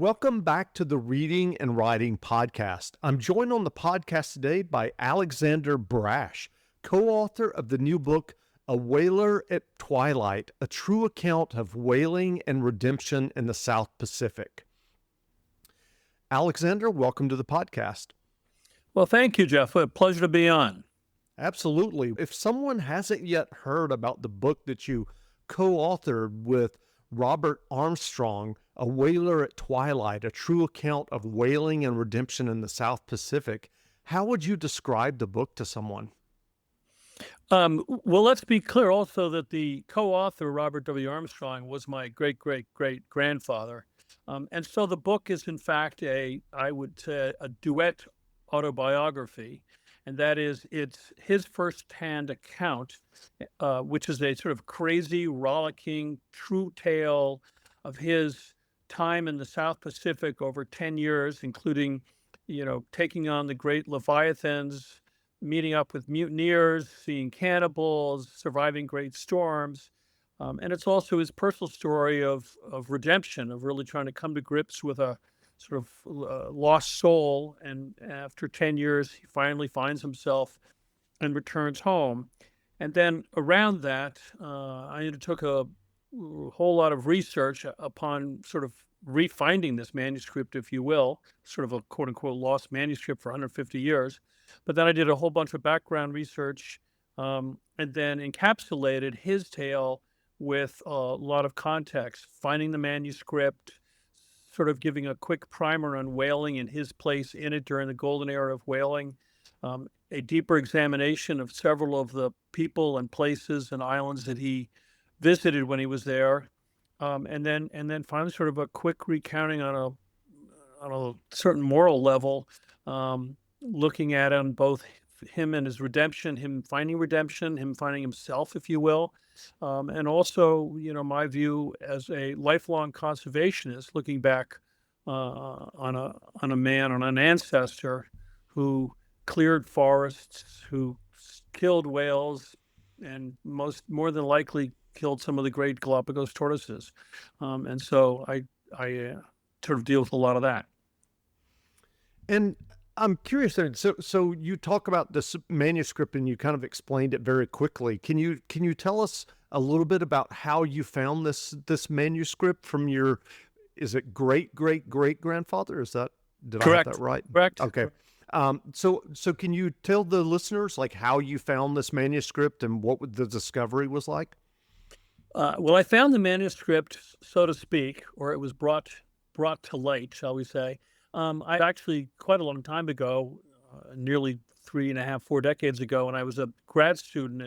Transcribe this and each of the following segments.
Welcome back to the Reading and Writing Podcast. I'm joined on the podcast today by Alexander Brash, co-author of the new book, A Whaler at Twilight, a true account of whaling and redemption in the South Pacific. Alexander, welcome to the podcast. Well, thank you, Jeff. A pleasure to be on. Absolutely. If someone hasn't yet heard about the book that you co-authored with Robert Armstrong, A Whaler at Twilight, a true account of whaling and redemption in the South Pacific, how would you describe the book to someone? Well, let's be clear also that the co-author, Robert W. Armstrong, was my great-great-great-grandfather. And so the book is, in fact, I would say, a duet autobiography. And that is, it's his firsthand account, which is a sort of crazy, rollicking, true tale of his time in the South Pacific over 10 years, including, taking on the great Leviathans, meeting up with mutineers, seeing cannibals, surviving great storms. And it's also his personal story of redemption, of really trying to come to grips with a sort of lost soul. And after 10 years, he finally finds himself and returns home. And then around that, I undertook a whole lot of research upon sort of refinding this manuscript, if you will, sort of a quote unquote lost manuscript for 150 years. But then I did a whole bunch of background research and then encapsulated his tale with a lot of context, finding the manuscript, sort of giving a quick primer on whaling and his place in it during the golden era of whaling, a deeper examination of several of the people and places and islands that he visited when he was there, and then finally sort of a quick recounting on a certain moral level, looking at on both him and his redemption, him finding himself, if you will, and also, my view as a lifelong conservationist, looking back on an ancestor who cleared forests, who killed whales, and more than likely killed some of the great Galapagos tortoises. And so I sort of deal with a lot of that. And I'm curious, so you talk about this manuscript and you kind of explained it very quickly. Can you tell us a little bit about how you found this manuscript from your, is it great-great-great-grandfather? Did Correct. I have that right? Correct. Okay. So can you tell the listeners like how you found this manuscript and what the discovery was like? Well, I found the manuscript, so to speak, or it was brought to light, shall we say. I actually, quite a long time ago, nearly 4 decades ago, when I was a grad student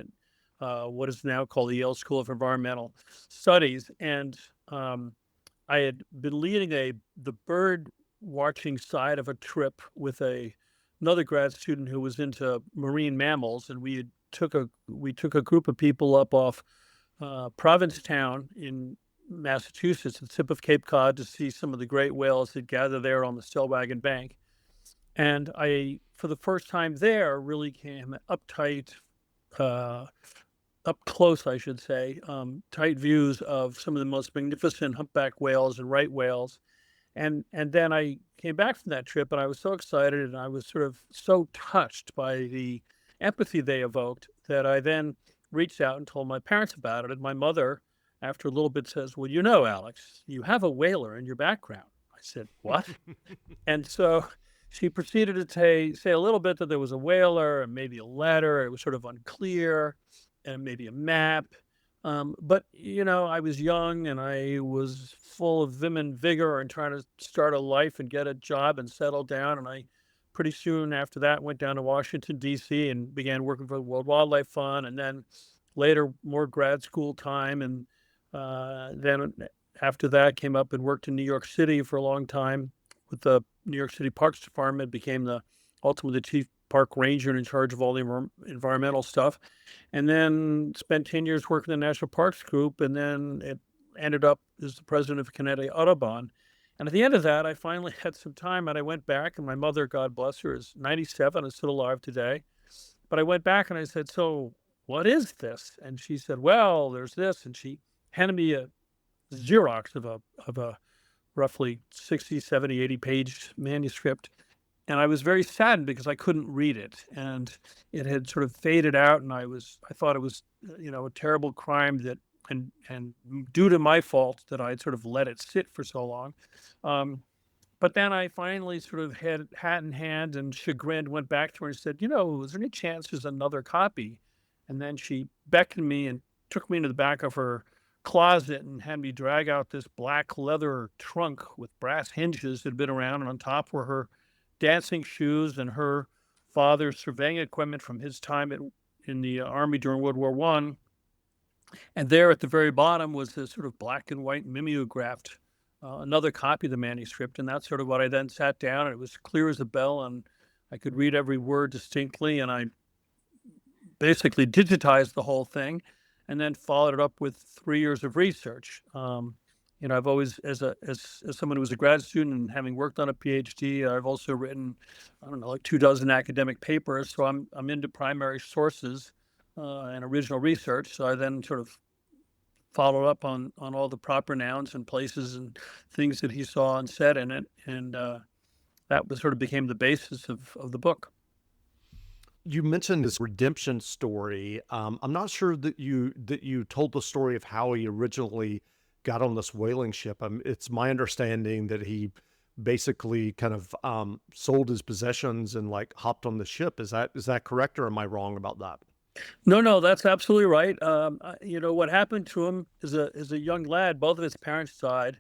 at what is now called the Yale School of Environmental Studies, and I had been leading the bird watching side of a trip with another grad student who was into marine mammals, and we took a group of people up off Provincetown in Massachusetts, at the tip of Cape Cod, to see some of the great whales that gather there on the Stellwagen Bank. And I, for the first time there, really came up close, I should say, tight views of some of the most magnificent humpback whales and right whales. And then I came back from that trip, and I was so excited, and I was sort of so touched by the empathy they evoked, that I then reached out and told my parents about it. And my mother, after a little bit, says, "Well, Alex, you have a whaler in your background." I said, "What?" And so she proceeded to say a little bit that there was a whaler and maybe a letter. It was sort of unclear, and maybe a map. But, I was young and I was full of vim and vigor and trying to start a life and get a job and settle down. And I pretty soon after that went down to Washington, D.C. and began working for the World Wildlife Fund. And then later more grad school time. And then after that came up and worked in New York City for a long time with the New York City Parks Department, became ultimately the chief park ranger and in charge of all the environmental stuff, and then spent 10 years working in the National Parks Group, and then it ended up as the president of Connecticut Audubon. And at the end of that, I finally had some time, and I went back, and my mother, God bless her, is 97 and still alive today. But I went back and I said, "So what is this?" And she said, "Well, there's this." And she handed me a Xerox of a roughly 60, 70, 80-page manuscript. And I was very saddened because I couldn't read it, and it had sort of faded out, and I thought it was, a terrible crime that, and due to my fault that I'd sort of let it sit for so long. Um, but then I finally sort of had hat in hand and chagrined, went back to her and said, is there any chance there's another copy? And then she beckoned me and took me into the back of her closet and had me drag out this black leather trunk with brass hinges that had been around, and on top were her dancing shoes and her father's surveying equipment from his time in the army during World War One. And there at the very bottom was this sort of black and white mimeographed another copy of the manuscript. And that's sort of what I then sat down, and it was clear as a bell, and I could read every word distinctly. And I basically digitized the whole thing and then followed it up with 3 years of research. I've always, as someone who was a grad student and having worked on a PhD, I've also written, I don't know, like 24 academic papers. So I'm into primary sources and original research. So I then sort of followed up on all the proper nouns and places and things that he saw and said in it, and that was sort of became the basis of the book. You mentioned this redemption story. I'm not sure that you told the story of how he originally got on this whaling ship. It's my understanding that he basically kind of sold his possessions and like hopped on the ship. Is that correct, or am I wrong about that? No, that's absolutely right. What happened to him as a young lad, both of his parents died.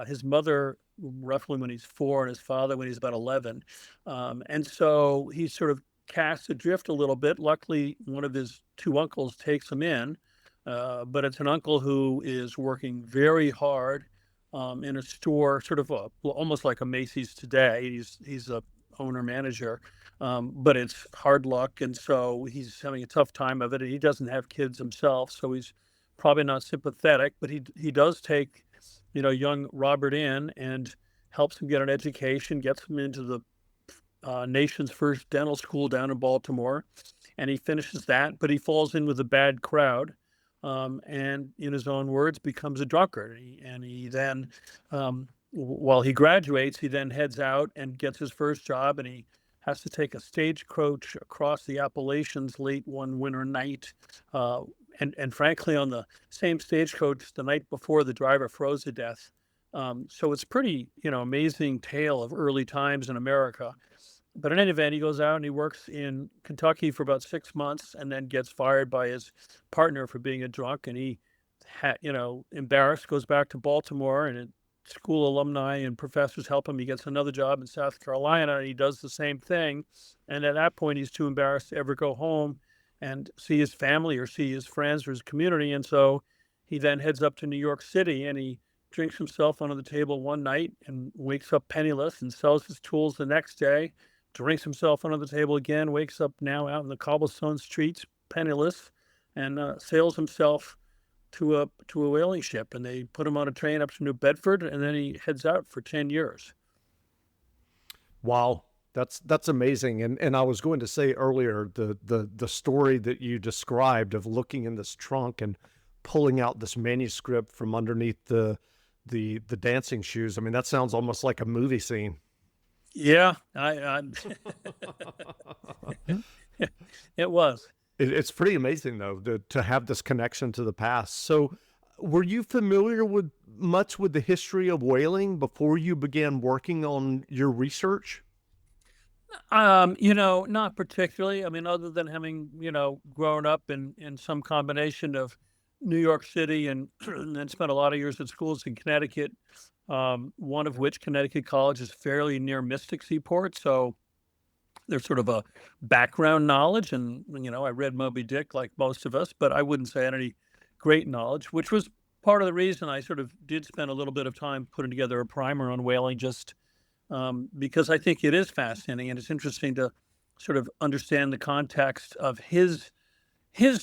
His mother roughly when he's 4, and his father when he's about 11. And so he's sort of cast adrift a little bit. Luckily, one of his 2 uncles takes him in, but it's an uncle who is working very hard in a store, sort of almost like a Macy's today. He's a owner manager, but it's hard luck, and so he's having a tough time of it. And he doesn't have kids himself, so he's probably not sympathetic. But he does take, young Robert in and helps him get an education, gets him into the nation's first dental school down in Baltimore, and he finishes that. But he falls in with a bad crowd, and in his own words, becomes a drunkard. And he then, while he graduates, he then heads out and gets his first job, and he has to take a stagecoach across the Appalachians late one winter night. And frankly, on the same stagecoach the night before, the driver froze to death. So it's pretty, amazing tale of early times in America. But in any event, he goes out and he works in Kentucky for about 6 months, and then gets fired by his partner for being a drunk. And he, embarrassed, goes back to Baltimore, and school alumni and professors help him. He gets another job in South Carolina, and he does the same thing. And at that point, he's too embarrassed to ever go home and see his family or see his friends or his community. And so he then heads up to New York City, and he drinks himself under the table one night and wakes up penniless, and sells his tools the next day, drinks himself under the table again, wakes up now out in the cobblestone streets penniless, and sails himself to a whaling ship. And they put him on a train up to New Bedford, and then he heads out for 10 years. Wow, that's amazing. And I was going to say earlier, the story that you described of looking in this trunk and pulling out this manuscript from underneath the dancing shoes. I mean, that sounds almost like a movie scene. Yeah, I it was. It's pretty amazing though to have this connection to the past. So, were you familiar with much with the history of whaling before you began working on your research? Not particularly. I mean, other than having, grown up in some combination of New York City and, and then spent a lot of years at schools in Connecticut, one of which, Connecticut College, is fairly near Mystic Seaport. So there's sort of a background knowledge. And, I read Moby Dick like most of us, but I wouldn't say I had any great knowledge, which was part of the reason I sort of did spend a little bit of time putting together a primer on whaling, just because I think it is fascinating, and it's interesting to sort of understand the context of his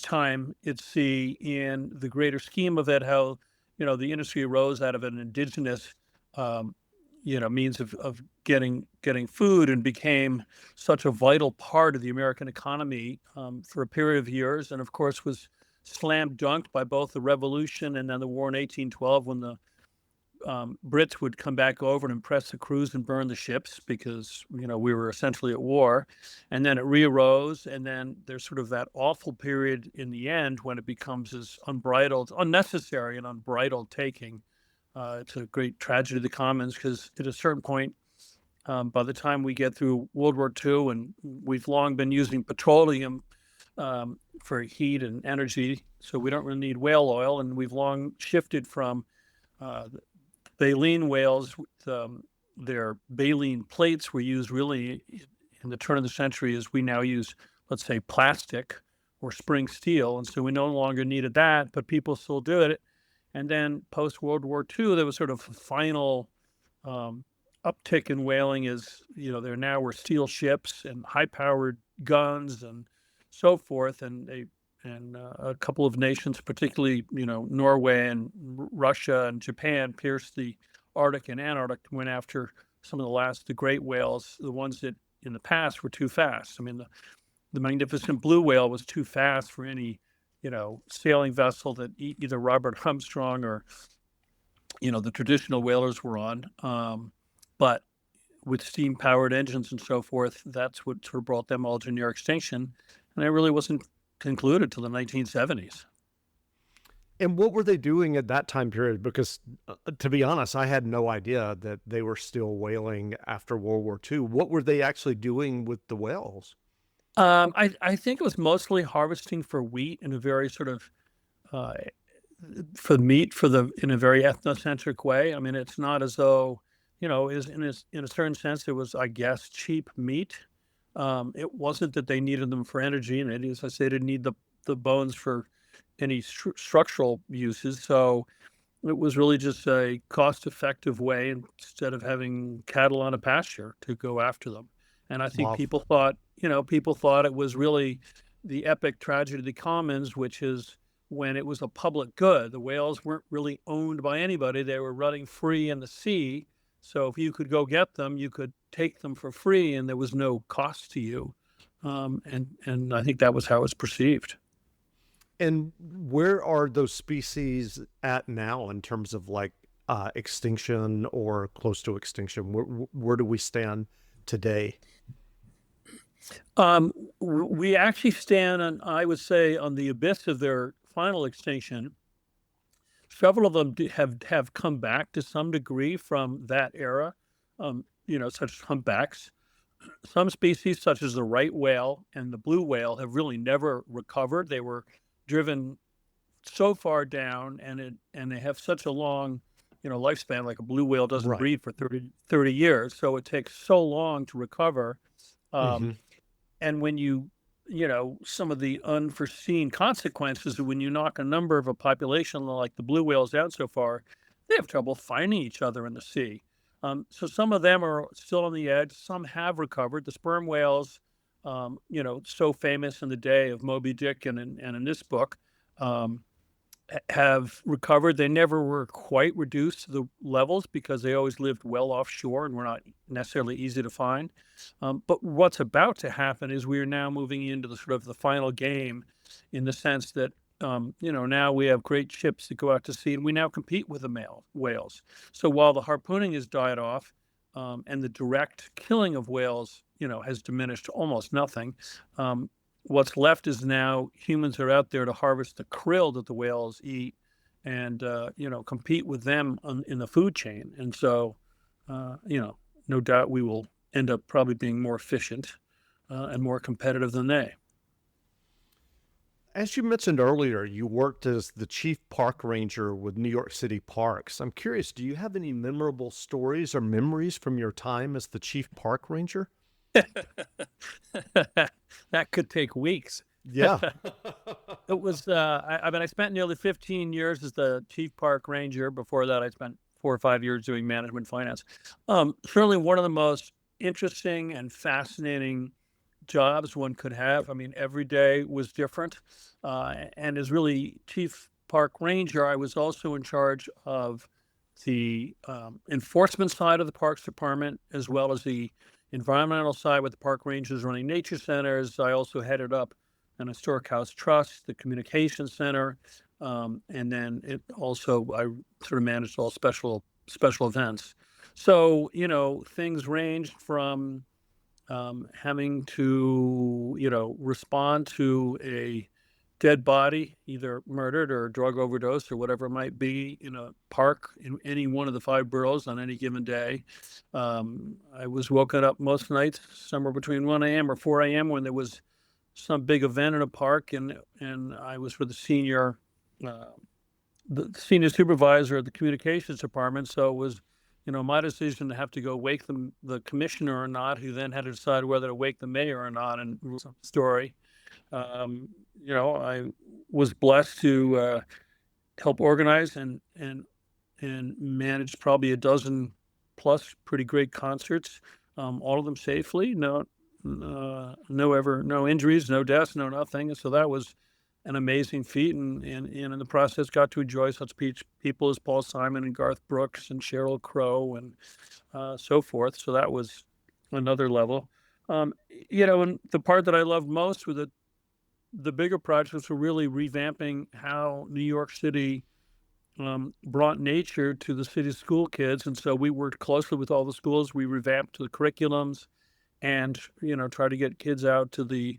time at sea in the greater scheme of it, how, the industry arose out of an indigenous, means of getting food, and became such a vital part of the American economy for a period of years. And of course was slam dunked by both the Revolution and then the war in 1812, when the Brits would come back over and impress the crews and burn the ships because, we were essentially at war. And then it re-arose. And then there's sort of that awful period in the end when it becomes this unbridled, unnecessary and unbridled taking. It's a great tragedy of the commons because at a certain point, by the time we get through World War II, and we've long been using petroleum for heat and energy, so we don't really need whale oil, and we've long shifted from baleen whales. Their baleen plates were used really in the turn of the century as we now use, let's say, plastic or spring steel, and so we no longer needed that, but people still do it. And then post World War II, there was sort of a final uptick in whaling. Is there now were steel ships and high-powered guns and so forth, and a couple of nations, particularly Norway and Russia and Japan, pierced the Arctic and Antarctic, went after some of the great whales, the ones that in the past were too fast. I mean, the magnificent blue whale was too fast for any sailing vessel that either Robert Armstrong or the traditional whalers were on. But with steam-powered engines and so forth, that's what sort of brought them all to near extinction. And it really wasn't concluded till the 1970s. And what were they doing at that time period? Because to be honest, I had no idea that they were still whaling after World War II. What were they actually doing with the whales? I think it was mostly harvesting for wheat in a very sort of for meat in a very ethnocentric way. I mean, it's not as though is in a certain sense it was, I guess, cheap meat. It wasn't that they needed them for energy, and as I say, they didn't need the bones for any structural uses. So it was really just a cost-effective way instead of having cattle on a pasture to go after them. And I think Wow. people thought it was really the epic tragedy of the commons, which is when it was a public good. The whales weren't really owned by anybody. They were running free in the sea. So if you could go get them, you could take them for free, and there was no cost to you. And I think that was how it was perceived. And where are those species at now in terms of like extinction or close to extinction? Where do we stand today? We actually stand on, I would say, on the abyss of their final extinction. Several of them have come back to some degree from that era, such as humpbacks. Some species, such as the right whale and the blue whale, have really never recovered. They were driven so far down, and they have such a long, lifespan. Like a blue whale doesn't Right. breed for 30 years, so it takes so long to recover. Hmm. And when some of the unforeseen consequences of when you knock a number of a population like the blue whales down so far, they have trouble finding each other in the sea. So some of them are still on the edge. Some have recovered. The sperm whales, so famous in the day of Moby Dick and in this book, have recovered. They never were quite reduced to the levels because they always lived well offshore and were not necessarily easy to find. But what's about to happen is we are now moving into the sort of the final game, in the sense that now we have great ships that go out to sea, and we now compete with the male whales. So while the harpooning has died off, and the direct killing of whales, has diminished to almost nothing, what's left is now humans are out there to harvest the krill that the whales eat, and compete with them in the food chain. And so, no doubt we will end up probably being more efficient and more competitive than they. As you mentioned earlier, you worked as the chief park ranger with New York City Parks. I'm curious, do you have any memorable stories or memories from your time as the chief park ranger? That could take weeks. Yeah. It was, I mean, I spent nearly 15 years as the chief park ranger. Before that, I spent 4 or 5 years doing management finance. Certainly one of the most interesting and fascinating jobs one could have. I mean, every day was different. And as really chief park ranger, I was also in charge of the enforcement side of the Parks Department, as well as the environmental side with the park rangers running nature centers. I also headed up an historic house trust, the communication center, and then I sort of managed all special special events. So, things ranged from having to, respond to a dead body, either murdered or drug overdose or whatever it might be, in a park in any one of the 5 boroughs on any given day. I was woken up most nights somewhere between 1 a.m. or 4 a.m. when there was some big event in a park, and I was with uh, the senior supervisor of the communications department. So it was, my decision to have to go wake the commissioner or not, who then had to decide whether to wake the mayor or not. And story, um, I was blessed to help organize and manage probably a dozen plus pretty great concerts, all of them safely. No injuries, no deaths, no nothing. So that was an amazing feat, and in the process got to enjoy such people as Paul Simon and Garth Brooks and Sheryl Crow and so forth. So that was another level. And the part that I loved most were the bigger projects were really revamping how New York City brought nature to the city's school kids. And so we worked closely with all the schools. We revamped the curriculums and, try to get kids out to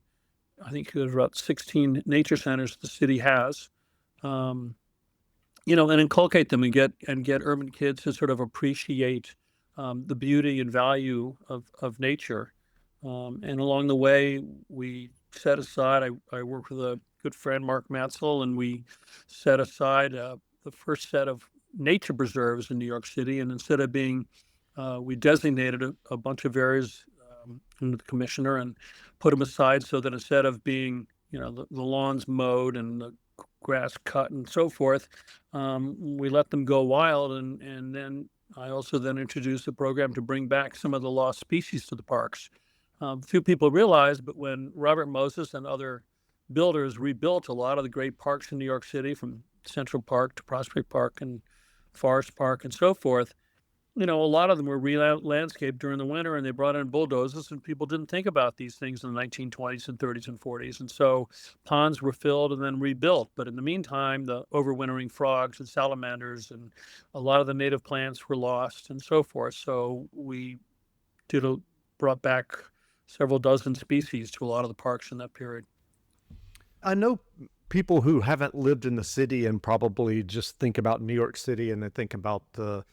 I think there's about 16 nature centers the city has, and inculcate them and get urban kids to sort of appreciate the beauty and value of nature. And along the way, we set aside, I worked with a good friend, Mark Matzel, and we set aside the first set of nature preserves in New York City. And instead of we designated a bunch of areas from the commissioner and put them aside so that instead of being, the lawns mowed and the grass cut and so forth, we let them go wild. And then I also then introduced a program to bring back some of the lost species to the parks. Few people realize, but when Robert Moses and other builders rebuilt a lot of the great parks in New York City, from Central Park to Prospect Park and Forest Park and so forth, a lot of them were re-landscaped during the winter, and they brought in bulldozers, and people didn't think about these things in the 1920s and 30s and 40s. And so ponds were filled and then rebuilt. But in the meantime, the overwintering frogs and salamanders and a lot of the native plants were lost and so forth. So we brought back several dozen species to a lot of the parks in that period. I know people who haven't lived in the city and probably just think about New York City and they think about the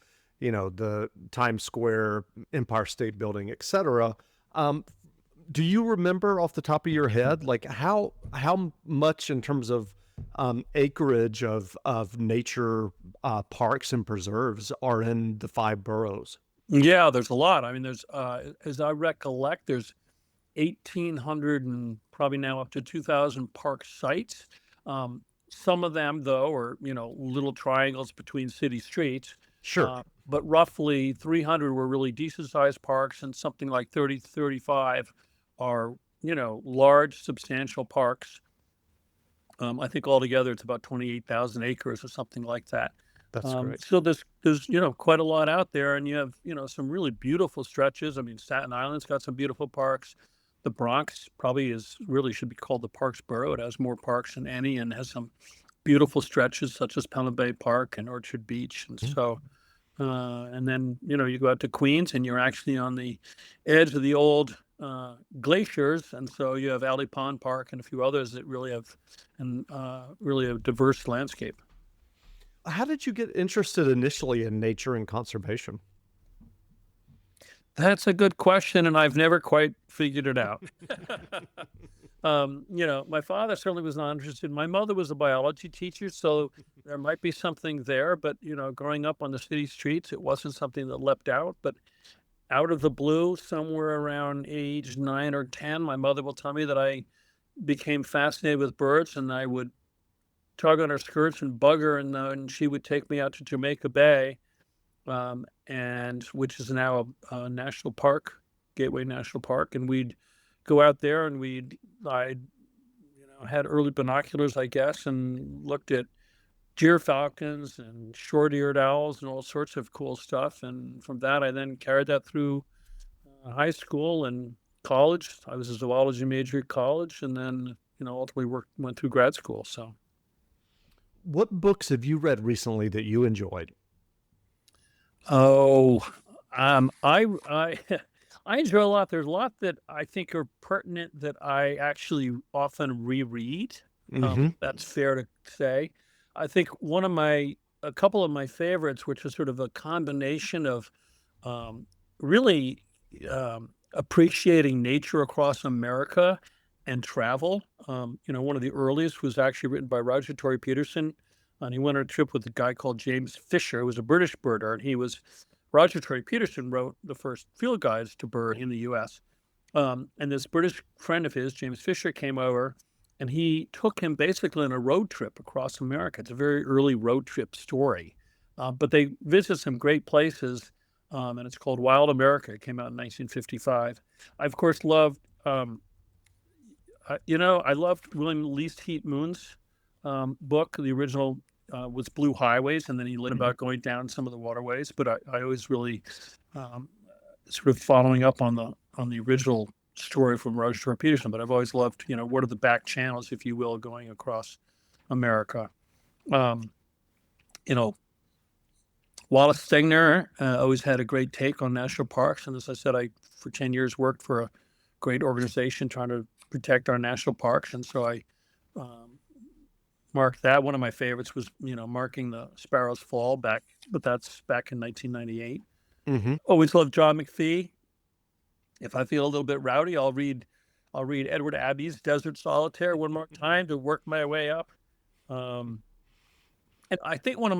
Times Square, Empire State Building, etc. Do you remember off the top of your head, like how much in terms of acreage of nature parks and preserves are in the 5 boroughs? Yeah, there's a lot. I mean, there's as I recollect, there's 1,800 and probably now up to 2,000 park sites. Some of them, though, are little triangles between city streets. Sure. But roughly 300 were really decent-sized parks, and something like 30 to 35 are large, substantial parks. I think altogether it's about 28,000 acres or something like that. That's great. So there's quite a lot out there, and you have some really beautiful stretches. I mean, Staten Island's got some beautiful parks. The Bronx probably should be called the Parks Borough. It has more parks than any, and has some beautiful stretches such as Pelham Bay Park and Orchard Beach. And so, and then you go out to Queens, and you're actually on the edge of the old glaciers, and so you have Alley Pond Park and a few others that really have really a diverse landscape. How did you get interested initially in nature and conservation? That's a good question, and I've never quite figured it out. My father certainly was not interested. My mother was a biology teacher, so there might be something there. But growing up on the city streets, it wasn't something that leapt out. But out of the blue, somewhere around age 9 or 10, my mother will tell me that I became fascinated with birds, and I would tug on her skirts and bug her, and she would take me out to Jamaica Bay, and which is now a national park, Gateway National Park, and we'd go out there, and I had early binoculars, I guess, and looked at gyrfalcons and short-eared owls and all sorts of cool stuff. And from that, I then carried that through high school and college. I was a zoology major at college, and then ultimately went through grad school. So, what books have you read recently that you enjoyed? Oh, I I enjoy a lot. There's a lot that I think are pertinent that I actually often reread. Hmm. That's fair to say. I think a couple of my favorites, which is sort of a combination of um, really appreciating nature across America and travel. One of the earliest was actually written by Roger Tory Peterson, and he went on a trip with a guy called James Fisher, who was a British birder, and he was Roger Tory Peterson wrote the first field guides to bird in the U.S. And this British friend of his, James Fisher, came over, and he took him basically on a road trip across America. It's a very early road trip story, but they visit some great places, and it's called Wild America. It came out in 1955. I of course loved, I loved William Least Heat Moon's book. The original was Blue Highways, and then he learned about going down some of the waterways. But I always really um, sort of following up on the original story from Roger Tory Peterson. But I've always loved, what are the back channels, if you will, going across America. Um, you know, Wallace Stegner always had a great take on national parks, and as I said, I for 10 years worked for a great organization trying to protect our national parks, and so I um, marked that. One of my favorites was, marking the Sparrow's Fall back, but that's back in 1998. Hmm. Always loved John McPhee. If I feel a little bit rowdy, I'll read Edward Abbey's Desert Solitaire one more time to work my way up. Um, and I think one of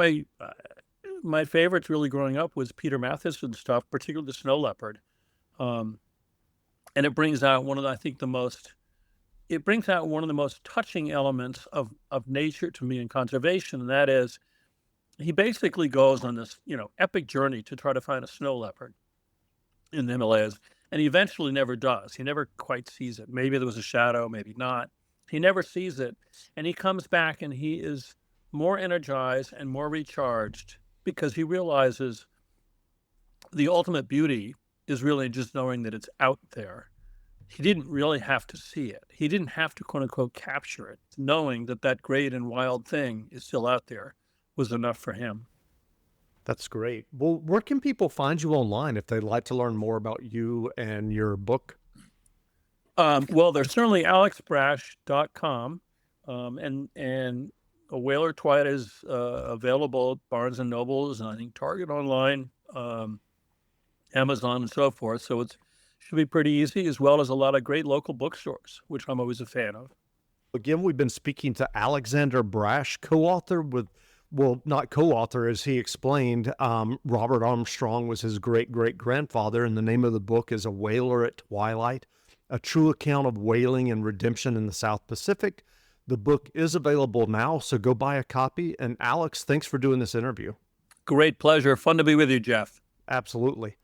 my favorites really growing up was Peter Matheson's stuff, particularly the snow leopard. Um, and it brings out one of the most touching elements of nature to me in conservation, and that is he basically goes on this epic journey to try to find a snow leopard in the Himalayas, and he eventually never does. He never quite sees it. Maybe there was a shadow, maybe not. He never sees it, and he comes back and he is more energized and more recharged because he realizes the ultimate beauty is really just knowing that it's out there. He didn't really have to see it. He didn't have to, quote unquote, capture it. Knowing that that great and wild thing is still out there was enough for him. That's great. Well, where can people find you online if they'd like to learn more about you and your book? Well, there's certainly alexbrash.com, and A Whaler at Twilight is available at Barnes and Nobles, and I think Target online, Amazon, and so forth. So it should be pretty easy, as well as a lot of great local bookstores, which I'm always a fan of. Again, we've been speaking to Alexander Brash, co-author with, well, not co-author, as he explained. Robert Armstrong was his great-great-grandfather, and the name of the book is A Whaler at Twilight, a true account of whaling and redemption in the South Pacific. The book is available now, so go buy a copy. And Alex, thanks for doing this interview. Great pleasure. Fun to be with you, Jeff. Absolutely.